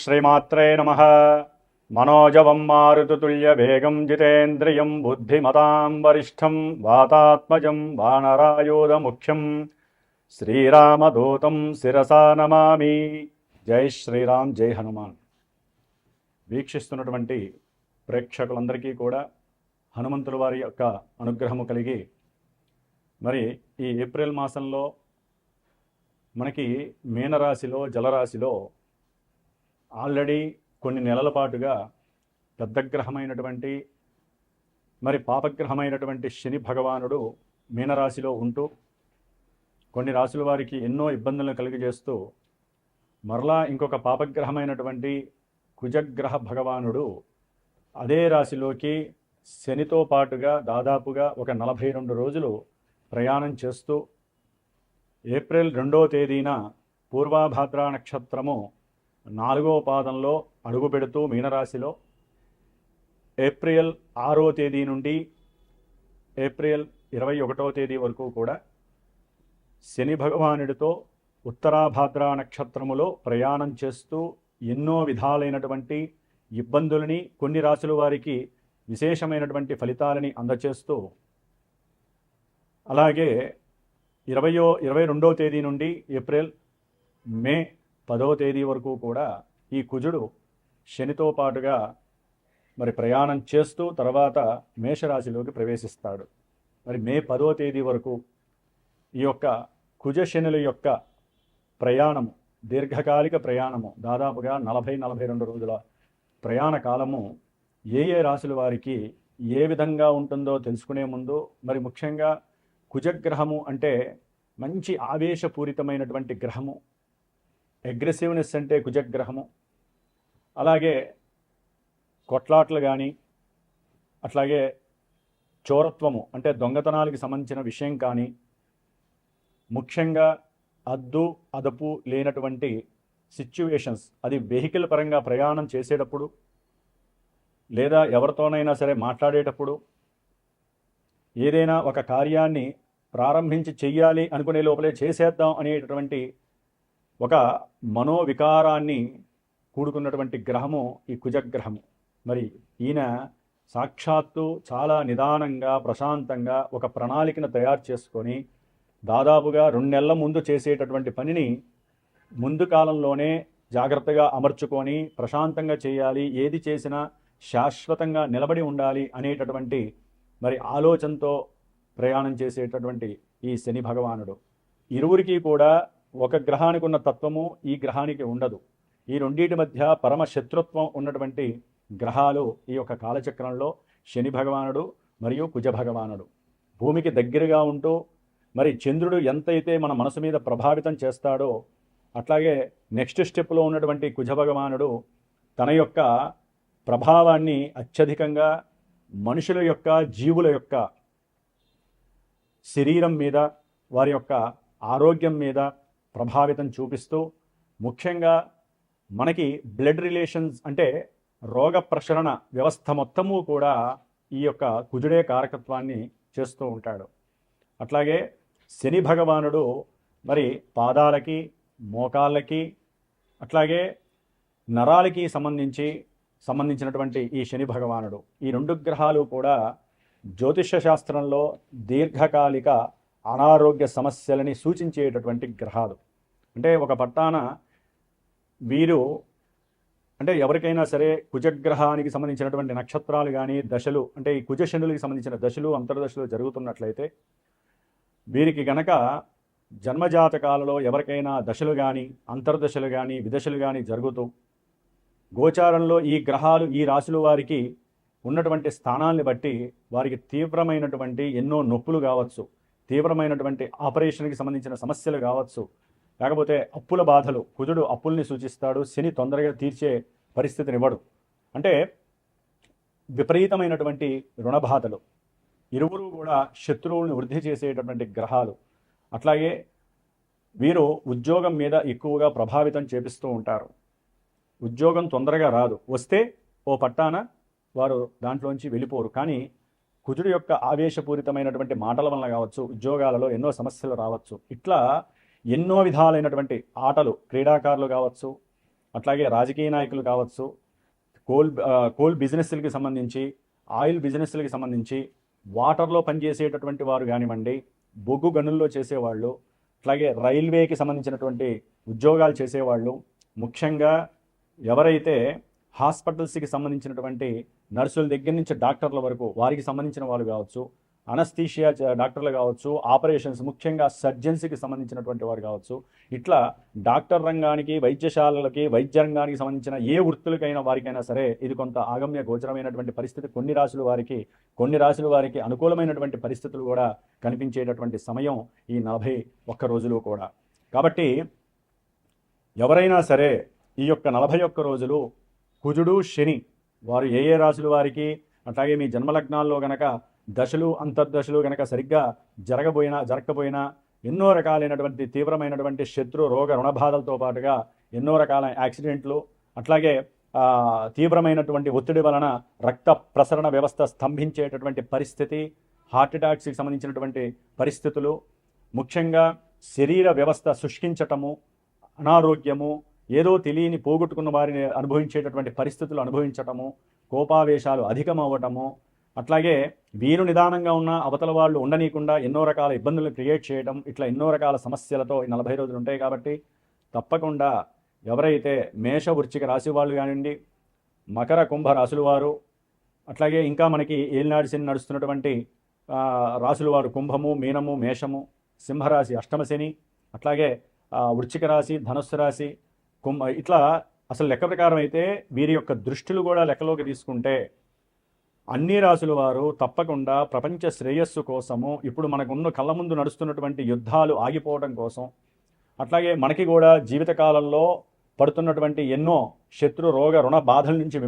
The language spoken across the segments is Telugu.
శ్రీమాత్రే నమః. మనోజవం మారుతుల్యవేగం జితేంద్రియం బుద్ధిమతాం వరిష్టం వాతాత్మజం వానరాయూధముఖ్యం శ్రీరామదూతం శిరసా నమామి. జై శ్రీరామ్, జై హనుమాన్. వీక్షిస్తున్నటువంటి ప్రేక్షకులందరికీ కూడా హనుమంతుల వారి యొక్క అనుగ్రహము కలిగి మరి ఈ ఏప్రిల్ మాసంలో మనకి మీనరాశిలో జలరాశిలో ఆల్రెడీ కొన్ని నెలల పాటుగా పెద్దగ్రహమైనటువంటి మరి పాపగ్రహమైనటువంటి శని భగవానుడు మీనరాశిలో ఉంటూ కొన్ని రాశుల వారికి ఎన్నో ఇబ్బందులను కలిగజేస్తూ మరలా ఇంకొక పాపగ్రహమైనటువంటి కుజగ్రహ భగవానుడు అదే రాశిలోకి శనితో పాటుగా దాదాపుగా ఒక 42 రోజులు ప్రయాణం చేస్తూ ఏప్రిల్ 2వ తేదీన పూర్వాభాద్ర నక్షత్రము 4వ పాదంలో అడుగు పెడుతూ మీనరాశిలో ఏప్రిల్ 6వ తేదీ నుండి ఏప్రిల్ 21వ తేదీ వరకు కూడా శని భగవానుడితో ఉత్తరాభాద్ర నక్షత్రములో ప్రయాణం చేస్తూ ఎన్నో విధాలైనటువంటి ఇబ్బందులని కొన్ని రాశుల వారికి విశేషమైనటువంటి ఫలితాలని అందచేస్తూ అలాగే 22వ తేదీ నుండి ఏప్రిల్ మే 10వ తేదీ వరకు కూడా ఈ కుజుడు శనితో పాటుగా మరి ప్రయాణం చేస్తూ తర్వాత మేషరాశిలోకి ప్రవేశిస్తాడు. మరి మే 10వ తేదీ వరకు ఈ యొక్క కుజ శనుల యొక్క ప్రయాణము దీర్ఘకాలిక ప్రయాణము దాదాపుగా 40-42 రోజుల ప్రయాణ కాలము ఏ రాశుల వారికి ఏ విధంగా ఉంటుందో తెలుసుకునే ముందు మరి ముఖ్యంగా కుజగ్రహము అంటే మంచి ఆవేశపూరితమైనటువంటి గ్రహము, అగ్రెసివ్నెస్ అంటే కుజగ్రహము. అలాగే కొట్లాట్లు కానీ అట్లాగే చోరత్వము అంటే దొంగతనాలకి సంబంధించిన విషయం కానీ ముఖ్యంగా అద్దు అదుపు లేనటువంటి సిచ్యువేషన్స్, అది వెహికల్ పరంగా ప్రయాణం చేసేటప్పుడు లేదా ఎవరితోనైనా సరే మాట్లాడేటప్పుడు ఏదైనా ఒక కార్యాన్ని ప్రారంభించి చెయ్యాలి అనుకునే లోపలే చేసేద్దాం అనేటటువంటి ఒక మనోవికారాన్ని కూడుకున్నటువంటి గ్రహము ఈ కుజగ్రహము. మరి ఈయన సాక్షాత్తు చాలా నిదానంగా ప్రశాంతంగా ఒక ప్రణాళికను తయారు చేసుకొని దాదాపుగా 2 నెలల ముందు చేసేటటువంటి పనిని ముందు కాలంలోనే జాగ్రత్తగా అమర్చుకొని ప్రశాంతంగా చేయాలి, ఏది చేసినా శాశ్వతంగా నిలబడి ఉండాలి అనేటటువంటి మరి ఆలోచనతో ప్రయాణం చేసేటటువంటి ఈ శని భగవానుడు. ఇరువురికి కూడా ఒక గ్రహానికి ఉన్న తత్వము ఈ గ్రహానికి ఉండదు. ఈ రెండింటి మధ్య పరమ శత్రుత్వం ఉన్నటువంటి గ్రహాలు ఈ యొక్క కాలచక్రంలో శని భగవానుడు మరియు కుజ భగవానుడు. భూమికి దగ్గరగా ఉంటూ మరి చంద్రుడు ఎంతైతే మన మనసు మీద ప్రభావితం చేస్తాడో అట్లాగే నెక్స్ట్ స్టెప్లో ఉన్నటువంటి కుజ భగవానుడు తన యొక్క ప్రభావాన్ని అత్యధికంగా మనుషుల యొక్క జీవుల యొక్క శరీరం మీద వారి యొక్క ఆరోగ్యం మీద ప్రభావితం చూపిస్తూ ముఖ్యంగా మనకి బ్లడ్ రిలేషన్స్ అంటే రోగ ప్రసరణ వ్యవస్థ మొత్తము కూడా ఈ యొక్క కుజుడే కారకత్వాన్ని చేస్తూ ఉంటాడు. అట్లాగే శని భగవానుడు మరి పాదాలకి మోకాళ్ళకి అట్లాగే నరాలకి సంబంధించినటువంటి ఈ శని భగవానుడు, ఈ 2 గ్రహాలు కూడా జ్యోతిష శాస్త్రంలో దీర్ఘకాలిక అనారోగ్య సమస్యలని సూచించేటటువంటి గ్రహాలు. అంటే ఒక పట్టాన వీరు అంటే ఎవరికైనా సరే కుజగ్రహానికి సంబంధించినటువంటి నక్షత్రాలు కానీ దశలు అంటే ఈ కుజశనులకి సంబంధించిన దశలు అంతర్దశలు జరుగుతున్నట్లయితే వీరికి గనక జన్మజాతకాలలో ఎవరికైనా దశలు కానీ అంతర్దశలు కానీ విదశలు కానీ జరుగుతూ గోచారంలో ఈ గ్రహాలు ఈ రాశుల వారికి ఉన్నటువంటి స్థానాన్ని బట్టి వారికి తీవ్రమైనటువంటి ఎన్నో నొప్పులు కావచ్చు, తీవ్రమైనటువంటి ఆపరేషన్కి సంబంధించిన సమస్యలు కావచ్చు, లేకపోతే అప్పుల బాధలు. కుజుడు అప్పుల్ని సూచిస్తాడు, శని తొందరగా తీర్చే పరిస్థితినివ్వడు. అంటే విపరీతమైనటువంటి రుణబాధలు. ఇరువురు కూడా శత్రువుల్ని వృద్ధి చేసేటటువంటి గ్రహాలు. అట్లాగే వీరు ఉద్యోగం మీద ఎక్కువగా ప్రభావితం చేపిస్తూ ఉంటారు. ఉద్యోగం తొందరగా రాదు, వస్తే ఓ పట్టాన వారు దాంట్లోంచి వెళ్ళిపోరు. కానీ కుజుడు యొక్క ఆవేశపూరితమైనటువంటి మాటల వలన కావచ్చు, ఉద్యోగాలలో ఎన్నో సమస్యలు రావచ్చు. ఇట్లా ఎన్నో విధాలైనటువంటి ఆటలు, క్రీడాకారులు కావచ్చు, అట్లాగే రాజకీయ నాయకులు కావచ్చు, కోల్ బిజినెస్లకి సంబంధించి, ఆయిల్ బిజినెస్లకి సంబంధించి, వాటర్లో పనిచేసేటటువంటి వారు కానివ్వండి, బొగ్గు గనుల్లో చేసేవాళ్ళు, అట్లాగే రైల్వేకి సంబంధించినటువంటి ఉద్యోగాలు చేసేవాళ్ళు, ముఖ్యంగా ఎవరైతే హాస్పిటల్స్కి సంబంధించినటువంటి నర్సుల దగ్గర నుంచి డాక్టర్ల వరకు వారికి సంబంధించిన వాళ్ళు కావచ్చు, అనస్థీషియా డాక్టర్లు కావచ్చు, ఆపరేషన్స్ ముఖ్యంగా సర్జన్స్కి సంబంధించినటువంటి వారు కావచ్చు, ఇట్లా డాక్టర్ రంగానికి, వైద్యశాలలకి, వైద్య రంగానికి సంబంధించిన ఏ వృత్తులకైనా వారికైనా సరే ఇది కొంత ఆగమ్య గోచరమైనటువంటి పరిస్థితి. కొన్ని రాశుల వారికి అనుకూలమైనటువంటి పరిస్థితులు కూడా కనిపించేటటువంటి సమయం ఈ 41 రోజులు కూడా. కాబట్టి ఎవరైనా సరే ఈ యొక్క 41 రోజులు కుజుడు, శని వారు ఏ రాశుల వారికి, అట్లాగే మీ జన్మలగ్నాల్లో గనక దశలు అంతర్దశలు గనక సరిగ్గా జరగకపోయినా ఎన్నో రకాలైనటువంటి తీవ్రమైనటువంటి శత్రు రోగ రుణబాధలతో పాటుగా ఎన్నో రకాల యాక్సిడెంట్లు, అట్లాగే తీవ్రమైనటువంటి ఒత్తిడి వలన రక్త ప్రసరణ వ్యవస్థ స్తంభించేటటువంటి పరిస్థితి, హార్ట్ అటాక్స్కి సంబంధించినటువంటి పరిస్థితులు, ముఖ్యంగా శరీర వ్యవస్థ శుష్కించటము, అనారోగ్యము, ఏదో తెలియని పోగొట్టుకున్న వారిని అనుభవించేటటువంటి పరిస్థితులు అనుభవించటము, కోపావేశాలు అధికమవ్వటము, అట్లాగే వీరు నిదానంగా ఉన్న అవతల వాళ్ళు ఉండనీయకుండా ఎన్నో రకాల ఇబ్బందులు క్రియేట్ చేయడం, ఇట్లా ఎన్నో రకాల సమస్యలతో ఈ 40 రోజులు ఉంటాయి. కాబట్టి తప్పకుండా ఎవరైతే మేష వృశ్చిక రాశి వాళ్ళు కానివ్వండి, మకర కుంభ రాశుల వారు, అట్లాగే ఇంకా మనకి ఏలినాడు శని నడుస్తున్నటువంటి రాశుల వారు కుంభము, మీనము, మేషము, సింహరాశి అష్టమ శని, అట్లాగే వృశ్చిక రాశి, ధనుస్సు రాశి, ఇట్లా అసలు లెక్క ప్రకారం అయితే వీరి యొక్క దృష్టిలు కూడా లెక్కలోకి తీసుకుంటే అన్ని రాశుల వారు తప్పకుండా ప్రపంచ శ్రేయస్సు కోసము, ఇప్పుడు మనకున్న కళ్ళ ముందు నడుస్తున్నటువంటి యుద్ధాలు ఆగిపోవడం కోసం, అట్లాగే మనకి కూడా జీవితకాలంలో పడుతున్నటువంటి ఎన్నో శత్రు రోగ రుణ బాధల నుంచి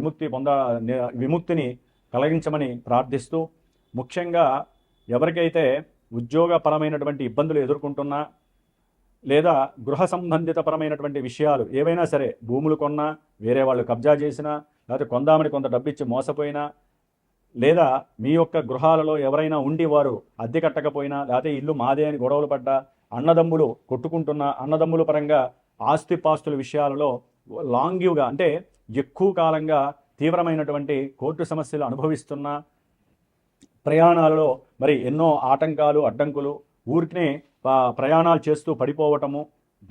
విముక్తిని కలిగించమని ప్రార్థిస్తూ, ముఖ్యంగా ఎవరికైతే ఉద్యోగపరమైనటువంటి ఇబ్బందులు ఎదుర్కొంటున్నా, లేదా గృహ సంబంధిత పరమైనటువంటి విషయాలు ఏవైనా సరే, భూములు కొన్నా, వేరే వాళ్ళు కబ్జా చేసినా, లేకపోతే కొందామని కొంత డబ్బిచ్చి మోసపోయినా, లేదా మీ యొక్క గృహాలలో ఎవరైనా ఉండి వారు అద్దె కట్టకపోయినా, లేకపోతే ఇల్లు మాదే అని గొడవలు పడ్డా, అన్నదమ్ములు కొట్టుకుంటున్న అన్నదమ్ముల పరంగా ఆస్తిపాస్తుల విషయాలలో లాంగ్యూగా అంటే ఎక్కువ కాలంగా తీవ్రమైనటువంటి కోర్టు సమస్యలు అనుభవిస్తున్న, ప్రయాణాలలో మరి ఎన్నో ఆటంకాలు అడ్డంకులు, ఊరికినే ప్రయాణాలు చేస్తూ పడిపోవటము,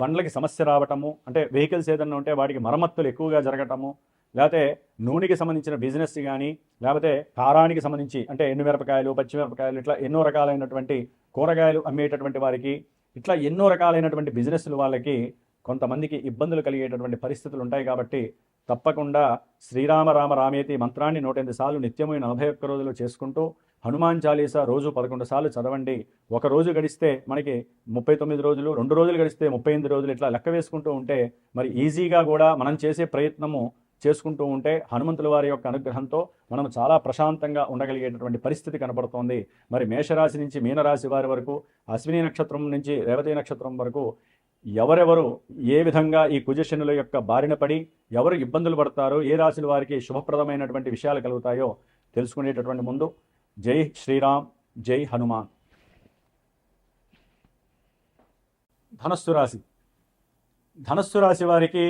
బండ్లకి సమస్య రావటము, అంటే వెహికల్స్ ఏదన్నా ఉంటే వాటికి మరమ్మతులు ఎక్కువగా జరగటము, లేకపోతే నూనెకి సంబంధించిన బిజినెస్ కానీ, లేకపోతే కారానికి సంబంధించి అంటే ఎండుమిరపకాయలు, పచ్చిమిరపకాయలు, ఇట్లా ఎన్నో రకాలైనటువంటి కూరగాయలు అమ్మేటటువంటి వారికి, ఇట్లా ఎన్నో రకాలైనటువంటి బిజినెస్లు వాళ్ళకి కొంతమందికి ఇబ్బందులు కలిగేటటువంటి పరిస్థితులు ఉంటాయి. కాబట్టి తప్పకుండా శ్రీరామ రామ రామేతి మంత్రాన్ని 108 సార్లు నిత్యము 41 రోజులు చేసుకుంటూ, హనుమాన్ చాలీసా రోజు 11 సార్లు చదవండి. ఒక రోజు గడిస్తే మనకి 39 రోజులు, 2 రోజులు గడిస్తే 38 రోజులు, ఇట్లా లెక్క వేసుకుంటూ ఉంటే మరి ఈజీగా కూడా మనం చేసే ప్రయత్నము చేసుకుంటూ ఉంటే హనుమంతుల వారి యొక్క అనుగ్రహంతో మనం చాలా ప్రశాంతంగా ఉండగలిగేటటువంటి పరిస్థితి కనబడుతోంది. మరి మేషరాశి నుంచి మీనరాశి వారి వరకు, అశ్విని నక్షత్రం నుంచి రేవతి నక్షత్రం వరకు ఎవరెవరు ఏ విధంగా ఈ కుజశనుల యొక్క బారిన పడి ఎవరు ఇబ్బందులు పడతారో, ఏ రాశుల వారికి శుభప్రదమైనటువంటి విషయాలు కలుగుతాయో తెలుసుకునేటటువంటి ముందు జై శ్రీరామ్, జై హనుమాన్. ధనస్సు రాశి వారికి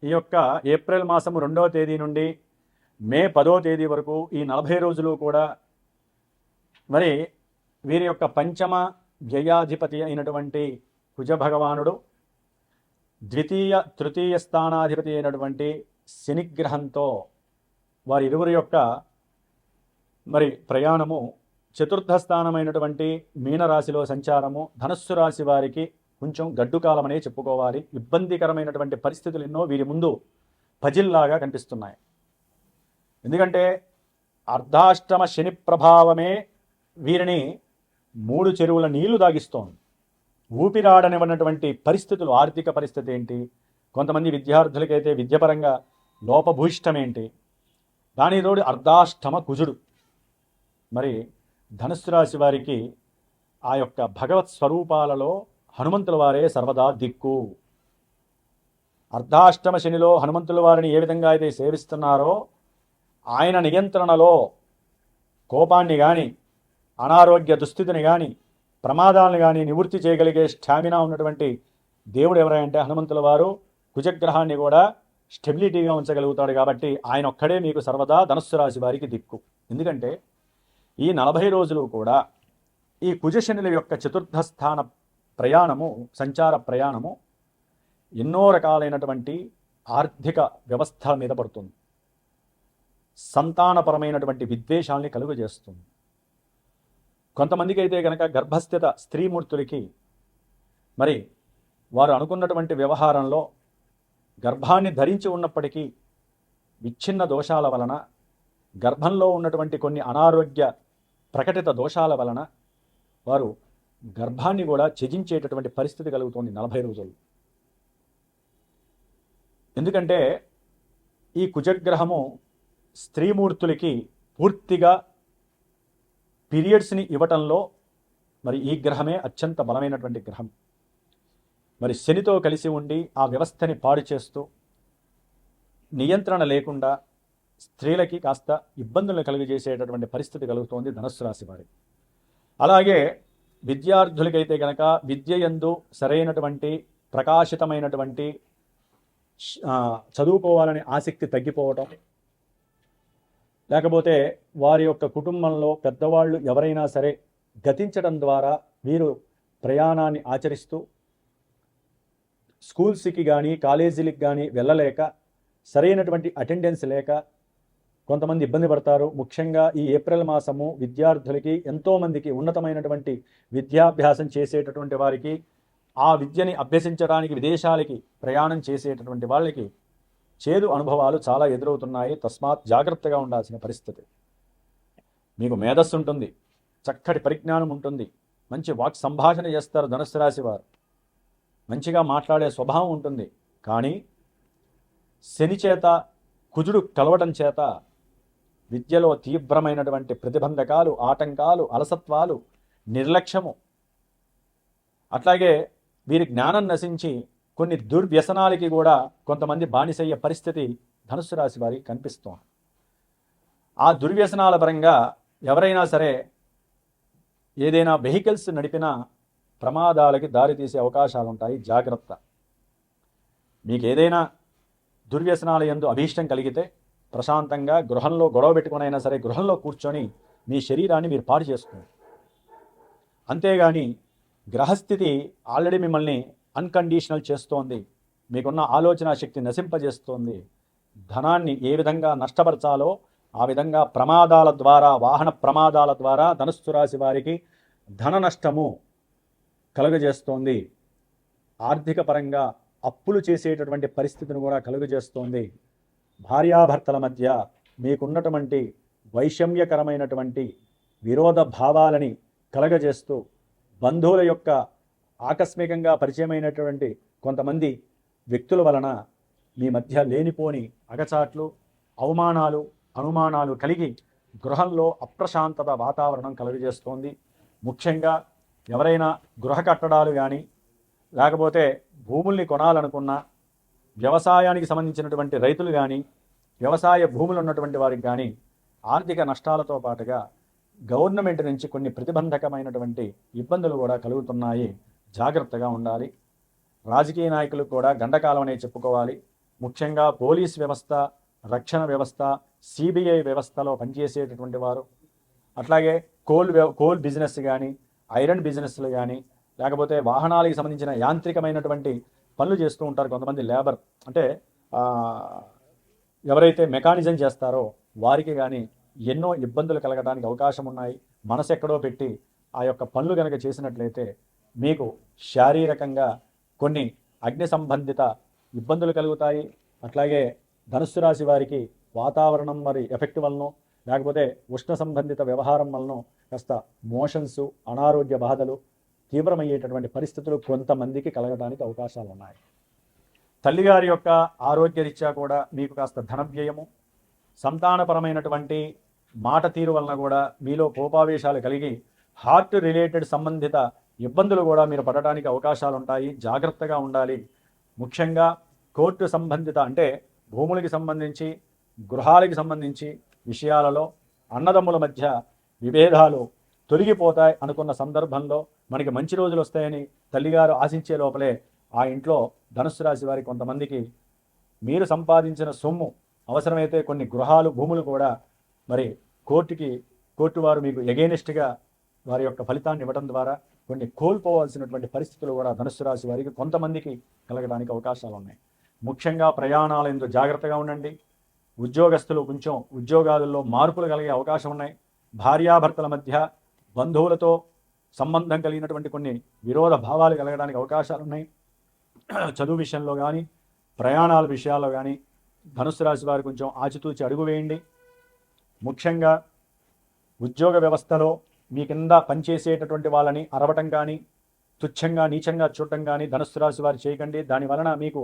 ఈ యొక్క ఏప్రిల్ మాసము 2వ తేదీ నుండి మే 10వ తేదీ వరకు ఈ 40 రోజులు కూడా మరి వీరి యొక్క పంచమ వ్యయాధిపతి అయినటువంటి కుజ భగవానుడు, తృతీయ స్థానాధిపతి అయినటువంటి శనిగ్రహంతో వారి ఇరువురి యొక్క మరి ప్రయాణము, చతుర్థ స్థానమైనటువంటి మీనరాశిలో సంచారము ధనస్సు రాశి వారికి కొంచెం గడ్డు కాలమనే చెప్పుకోవాలి. ఇబ్బందికరమైనటువంటి పరిస్థితులు ఎన్నో వీరి ముందు పజిల్లాగా కనిపిస్తున్నాయి. ఎందుకంటే అర్ధాష్టమ శని ప్రభావమే వీరిని 3 చెరువుల నీళ్లు దాగిస్తోంది. ఊపిరాడనివ్వనటువంటి పరిస్థితులు, ఆర్థిక పరిస్థితి ఏంటి, కొంతమంది విద్యార్థులకైతే విద్యపరంగా లోపభూయిష్టమేంటి, దాని తోడు అర్ధాష్టమ కుజుడు. మరి ధనుస్సు రాశి వారికి ఆ యొక్క భగవత్ స్వరూపాలలో హనుమంతుల వారే సర్వదా దిక్కు. అర్ధాష్టమ శనిలో హనుమంతుల వారిని ఏ విధంగా అయితే సేవిస్తున్నారో, ఆయన నియంత్రణలో కోపాన్ని కానీ, అనారోగ్య దుస్థితిని కానీ, ప్రమాదాలను కానీ నివృత్తి చేయగలిగే స్టామినా ఉన్నటువంటి దేవుడు ఎవరంటే హనుమంతుల వారు కుజగ్రహాన్ని కూడా స్టెబిలిటీగా ఉంచగలుగుతాడు. కాబట్టి ఆయన ఒక్కడే మీకు సర్వదా ధనుస్సు రాశి వారికి దిక్కు. ఎందుకంటే ఈ 40 రోజులు కూడా ఈ కుజశనుల యొక్క చతుర్థ స్థాన ప్రయాణము, సంచార ప్రయాణము ఎన్నో రకాలైనటువంటి ఆర్థిక వ్యవస్థల మీద పడుతుంది. సంతానపరమైనటువంటి విద్వేషాల్ని కలుగజేస్తుంది. కొంతమందికి అయితే కనుక గర్భస్థిత స్త్రీమూర్తులకి మరి వారు అనుకున్నటువంటి వ్యవహారంలో గర్భాన్ని ధరించి ఉన్నప్పటికీ విచ్ఛిన్న దోషాల వలన, గర్భంలో ఉన్నటువంటి కొన్ని అనారోగ్య ప్రకటిత దోషాల వలన వారు గర్భాన్ని కూడా త్యజించేటటువంటి పరిస్థితి కలుగుతుంది 40 రోజులు. ఎందుకంటే ఈ కుజగ్రహము స్త్రీమూర్తులకి పూర్తిగా పీరియడ్స్ని ఇవ్వటంలో మరి ఈ గ్రహమే అత్యంత బలమైనటువంటి గ్రహం. మరి శనితో కలిసి ఉండి ఆ వ్యవస్థని పాడు చేస్తూ నియంత్రణ లేకుండా స్త్రీలకి కాస్త ఇబ్బందులను కలుగజేసేటటువంటి పరిస్థితి కలుగుతోంది ధనుస్సు రాశి వారికి. అలాగే విద్యార్థులకైతే కనుక విద్య యందు సరైనటువంటి ప్రకాశితమైనటువంటి చదువుకోవాలని ఆసక్తి తగ్గిపోవటం, లేకపోతే వారి యొక్క కుటుంబంలో పెద్దవాళ్ళు ఎవరైనా సరే గతించడం ద్వారా వీరు ప్రయాణాన్ని ఆచరిస్తూ స్కూల్స్కి కానీ కాలేజీలకు కానీ వెళ్ళలేక సరైనటువంటి అటెండెన్స్ లేక కొంతమంది ఇబ్బంది పడతారు. ముఖ్యంగా ఈ ఏప్రిల్ మాసము విద్యార్థులకి ఎంతోమందికి ఉన్నతమైనటువంటి విద్యాభ్యాసం చేసేటటువంటి వారికి, ఆ విద్యని అభ్యసించడానికి విదేశాలకి ప్రయాణం చేసేటటువంటి వాళ్ళకి చేదు అనుభవాలు చాలా ఎదురవుతున్నాయి. తస్మాత్ జాగ్రత్తగా ఉండాల్సిన పరిస్థితి. మీకు మేధస్సు ఉంటుంది, చక్కటి పరిజ్ఞానం ఉంటుంది, మంచి వాక్ సంభాషణ చేస్తారు ధనుస్సు రాశి వారు, మంచిగా మాట్లాడే స్వభావం ఉంటుంది. కానీ శని చేత కుజుడు కలవటం చేత విద్యలో తీవ్రమైనటువంటి ప్రతిబంధకాలు, ఆటంకాలు, అలసత్వాలు, నిర్లక్ష్యము, అట్లాగే వీరి జ్ఞానం నశించి కొన్ని దుర్వ్యసనాలకి కూడా కొంతమంది బానిసయ్యే పరిస్థితి ధనుస్సు రాశి వారికి కనిపిస్తోంది. ఆ దుర్వ్యసనాల పరంగా ఎవరైనా సరే ఏదైనా వెహికల్స్ నడిపినా ప్రమాదాలకి దారితీసే అవకాశాలు ఉంటాయి. జాగ్రత్త. మీకు ఏదైనా దుర్వ్యసనాల యందు అభీష్టం కలిగితే ప్రశాంతంగా గృహంలో గొడవ పెట్టుకునైనా సరే గృహంలో కూర్చొని మీ శరీరాన్ని మీరు పాడు చేసుకోండి. అంతేగాని గ్రహస్థితి ఆల్రెడీ మిమ్మల్ని అన్కండిషనల్ చేస్తోంది, మీకున్న ఆలోచన శక్తి నశింపజేస్తోంది. ధనాన్ని ఏ విధంగా నష్టపరచాలో ఆ విధంగా ప్రమాదాల ద్వారా, వాహన ప్రమాదాల ద్వారా ధనుస్సు రాశి వారికి ధన నష్టము కలుగజేస్తోంది. ఆర్థిక పరంగా అప్పులు చేసేటటువంటి పరిస్థితిని కూడా కలుగజేస్తోంది. భార్యాభర్తల మధ్య మీకున్నటువంటి వైషమ్యకరమైనటువంటి విరోధ భావాలని కలగజేస్తూ బంధువుల యొక్క ఆకస్మికంగా పరిచయమైనటువంటి కొంతమంది వ్యక్తుల వలన మీ మధ్య లేనిపోని అగచాట్లు, అవమానాలు, అనుమానాలు కలిగి గృహంలో అప్రశాంతత వాతావరణం కలుగజేస్తోంది. ముఖ్యంగా ఎవరైనా గృహ కట్టడాలు కానీ లేకపోతే భూముల్ని కొనాలనుకున్నా, వ్యవసాయానికి సంబంధించినటువంటి రైతులు కానీ, వ్యవసాయ భూములు ఉన్నటువంటి వారికి కానీ ఆర్థిక నష్టాలతో పాటుగా గవర్నమెంట్ నుంచి కొన్ని ప్రతిబంధకమైనటువంటి ఇబ్బందులు కూడా కలుగుతున్నాయి. జాగ్రత్తగా ఉండాలి. రాజకీయ నాయకులు కూడా గండకాలం అనే చెప్పుకోవాలి. ముఖ్యంగా పోలీస్ వ్యవస్థ, రక్షణ వ్యవస్థ, సిబిఐ వ్యవస్థలో పనిచేసేటటువంటి వారు, అట్లాగే కోల్ బిజినెస్ కానీ, ఐరన్ బిజినెస్లు కానీ, లేకపోతే వాహనాలకు సంబంధించిన యాంత్రికమైనటువంటి పనులు చేస్తూ ఉంటారు కొంతమంది లేబర్, అంటే ఎవరైతే మెకానిజం చేస్తారో వారికి కానీ ఎన్నో ఇబ్బందులు కలగడానికి అవకాశం ఉన్నాయి. మనసు ఎక్కడో పెట్టి ఆ యొక్క పనులు కనుక చేసినట్లయితే మీకు శారీరకంగా కొన్ని అగ్ని సంబంధిత ఇబ్బందులు కలుగుతాయి. అట్లాగే ధనుస్సు రాశి వారికి వాతావరణం మరి ఎఫెక్ట్ వలన, లేకపోతే ఉష్ణ సంబంధిత వ్యవహారం వలన కాస్త మోషన్స్, అనారోగ్య బాధలు తీవ్రమయ్యేటటువంటి పరిస్థితులు కొంతమందికి కలగడానికి అవకాశాలు ఉన్నాయి. తల్లిగారి యొక్క ఆరోగ్యరీత్యా కూడా మీకు కాస్త ధన వ్యయము, సంతానపరమైనటువంటి మాట తీరు వలన కూడా మీలో కోపావేశాలు కలిగి హార్ట్ రిలేటెడ్ సంబంధిత ఇబ్బందులు కూడా మీరు పడటానికి అవకాశాలు ఉంటాయి. జాగ్రత్తగా ఉండాలి. ముఖ్యంగా కోర్టు సంబంధిత, అంటే భూములకి సంబంధించి, గృహాలకి సంబంధించి విషయాలలో అన్నదమ్ముల మధ్య విభేదాలు తొలగిపోతాయి అనుకున్న సందర్భంలో మనకి మంచి రోజులు వస్తాయని తల్లిగారు ఆశించే లోపలే ఆ ఇంట్లో ధనుస్సు రాశి వారి కొంతమందికి మీరు సంపాదించిన సొమ్ము అవసరమైతే కొన్ని గృహాలు భూములు కూడా మరి కోర్టు వారు మీకు ఎగైనెస్ట్గా వారి యొక్క ఫలితాన్ని ఇవ్వడం ద్వారా కొన్ని కోల్పోవాల్సినటువంటి పరిస్థితులు కూడా ధనుస్సు రాశి వారికి కొంతమందికి కలగడానికి అవకాశాలు ఉన్నాయి. ముఖ్యంగా ప్రయాణాల యందు జాగ్రత్తగా ఉండండి. ఉద్యోగస్తులు కొంచెం ఉద్యోగాలలో మార్పులు కలిగే అవకాశం ఉన్నాయి. భార్యాభర్తల మధ్య బంధువులతో సంబంధం కలిగినటువంటి కొన్ని విరోధ భావాలు కలగడానికి అవకాశాలు ఉన్నాయి. చదువు విషయంలో కానీ ప్రయాణాల విషయాల్లో కానీ ధనుస్సు రాశి వారు కొంచెం ఆచితూచి అడుగు వేయండి. ముఖ్యంగా ఉద్యోగ వ్యవస్థలో మీ కింద పనిచేసేటటువంటి వాళ్ళని అరవటం కానీ తుచ్చంగా నీచంగా చూడటం కానీ ధనుస్సు రాశి వారు చేయకండి. దాని వలన మీకు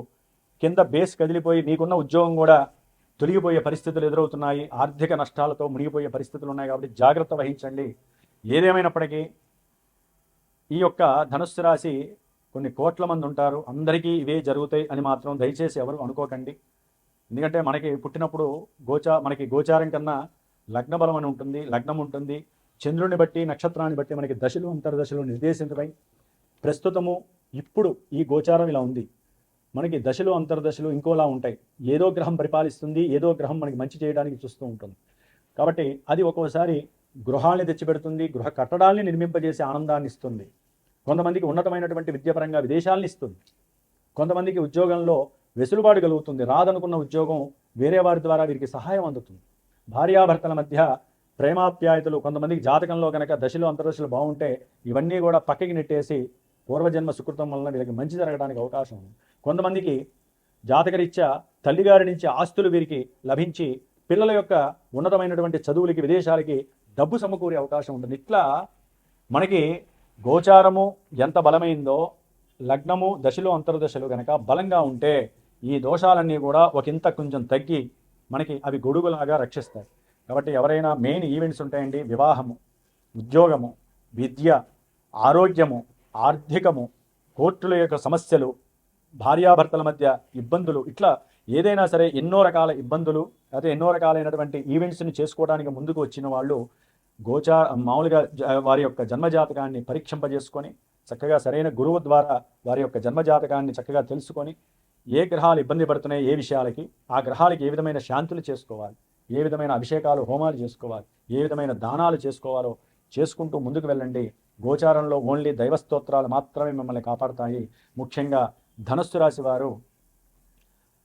కింద బేస్ కదిలిపోయి మీకున్న ఉద్యోగం కూడా తొలగిపోయే పరిస్థితులు ఎదురవుతున్నాయి. ఆర్థిక నష్టాలతో మునిగిపోయే పరిస్థితులు ఉన్నాయి. కాబట్టి జాగ్రత్త వహించండి. ఏదేమైనప్పటికీ ఈ యొక్క ధనుస్సు రాశి కొన్ని కోట్ల మంది ఉంటారు, అందరికీ ఇవే జరుగుతాయి అని మాత్రం దయచేసి ఎవరు అనుకోకండి. ఎందుకంటే మనకి పుట్టినప్పుడు మనకి గోచారం కన్నా లగ్న బలం అని ఉంటుంది, లగ్నం ఉంటుంది. చంద్రుని బట్టి నక్షత్రాన్ని బట్టి మనకి దశలు అంతర్దశలు నిర్దేశించబై ప్రస్తుతము ఇప్పుడు ఈ గోచారం ఇలా ఉంది. మనకి దశలు అంతర్దశలు ఇంకోలా ఉంటాయి. ఏదో గ్రహం పరిపాలిస్తుంది, ఏదో గ్రహం మనకి మంచి చేయడానికి చూస్తూ ఉంటుంది. కాబట్టి అది ఒక్కోసారి గృహాల్ని తెచ్చిపెడుతుంది, గృహ కట్టడాల్ని నిర్మింపజేసే ఆనందాన్ని ఇస్తుంది. కొంతమందికి ఉన్నతమైనటువంటి విద్యాపరంగా విదేశాలను ఇస్తుంది. కొంతమందికి ఉద్యోగంలో వెసులుబాటు కలుగుతుంది. రాదనుకున్న ఉద్యోగం వేరే వారి ద్వారా వీరికి సహాయం అందుతుంది. భార్యాభర్తల మధ్య ప్రేమాప్యాయతలు కొంతమందికి జాతకంలో కనుక దశలు అంతర్దశలు బాగుంటే ఇవన్నీ కూడా పక్కకి నెట్టేసి పూర్వజన్మ సుకృతం వలన వీరికి మంచి జరగడానికి అవకాశం ఉంది. కొంతమందికి జాతకరీత్యా తల్లిగారి నుంచి ఆస్తులు వీరికి లభించి పిల్లల యొక్క ఉన్నతమైనటువంటి చదువులకి విదేశాలకి డబ్బు సమకూరే అవకాశం ఉంటుంది. ఇట్లా మనకి గోచారము ఎంత బలమైందో లగ్నము దశలు అంతర్దశలు కనుక బలంగా ఉంటే ఈ దోషాలన్నీ కూడా ఒకంత కొంచెం తగ్గి మనకి అవి గొడుగులాగా రక్షిస్తాయి. కాబట్టి ఎవరైనా మెయిన్ ఈవెంట్స్ ఉంటాయండి, వివాహము, ఉద్యోగము, విద్య, ఆరోగ్యము, ఆర్థికము, కోర్టుల యొక్క సమస్యలు, భార్యాభర్తల మధ్య ఇబ్బందులు, ఇట్లా ఏదైనా సరే ఎన్నో రకాల ఇబ్బందులు అయితే ఎన్నో రకాలైనటువంటి ఈవెంట్స్ని చేసుకోవడానికి ముందుకు వచ్చిన వాళ్ళు మామూలుగా వారి యొక్క జన్మజాతకాన్ని పరీక్షింపజేసుకొని చక్కగా సరైన గురువు ద్వారా వారి యొక్క జన్మజాతకాన్ని చక్కగా తెలుసుకొని ఏ గ్రహాలు ఇబ్బంది పడుతున్నాయి, ఏ విషయాలకి ఆ గ్రహాలకి ఏ విధమైన శాంతులు చేసుకోవాలి, ఏ విధమైన అభిషేకాలు హోమాలు చేసుకోవాలి, ఏ విధమైన దానాలు చేసుకోవాలో చేసుకుంటూ ముందుకు వెళ్ళండి. గోచారంలో ఓన్లీ దైవస్తోత్రాలు మాత్రమే మిమ్మల్ని కాపాడుతాయి. ముఖ్యంగా ధనుస్సు రాశి వారు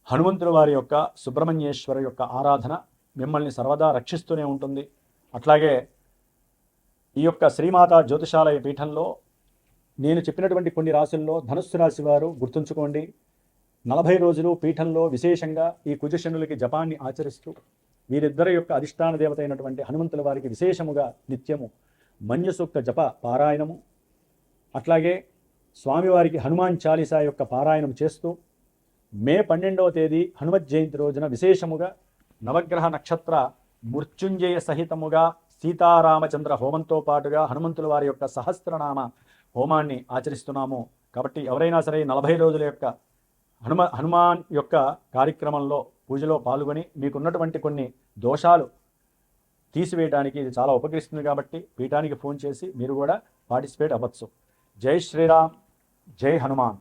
హనుమంతుల వారి యొక్క సుబ్రహ్మణ్యేశ్వర యొక్క ఆరాధన మిమ్మల్ని సర్వదా రక్షిస్తూనే ఉంటుంది. అట్లాగే ఈ యొక్క శ్రీమాత జ్యోతిషాలయ పీఠంలో నేను చెప్పినటువంటి కొన్ని రాశుల్లో ధనుస్సు రాశి వారు గుర్తుంచుకోండి, 40 రోజులు పీఠంలో విశేషంగా ఈ కుజశనులకి జపాన్ని ఆచరిస్తూ వీరిద్దరి యొక్క అధిష్టాన దేవత అయినటువంటి హనుమంతుల వారికి విశేషముగా నిత్యము మన్యసూక్త జప పారాయణము, అట్లాగే స్వామివారికి హనుమాన్ చాలీసా యొక్క పారాయణం చేస్తూ మే 12వ తేదీ హనుమత్ జయంతి రోజున విశేషముగా నవగ్రహ నక్షత్ర మృత్యుంజయ సహితముగా సీతారామచంద్ర హోమంతో పాటుగా హనుమంతుల వారి యొక్క సహస్రనామ హోమాన్ని ఆచరిస్తున్నాము. కాబట్టి ఎవరైనా సరే 40 రోజుల యొక్క హనుమాన్ యొక్క కార్యక్రమంలో పూజలో పాల్గొని మీకున్నటువంటి కొన్ని దోషాలు తీసివేయడానికి ఇది చాలా ఉపకరిస్తుంది. కాబట్టి పీఠానికి ఫోన్ చేసి మీరు కూడా పార్టిసిపేట్ అవ్వచ్చు. జై శ్రీరామ్, జై హనుమాన్.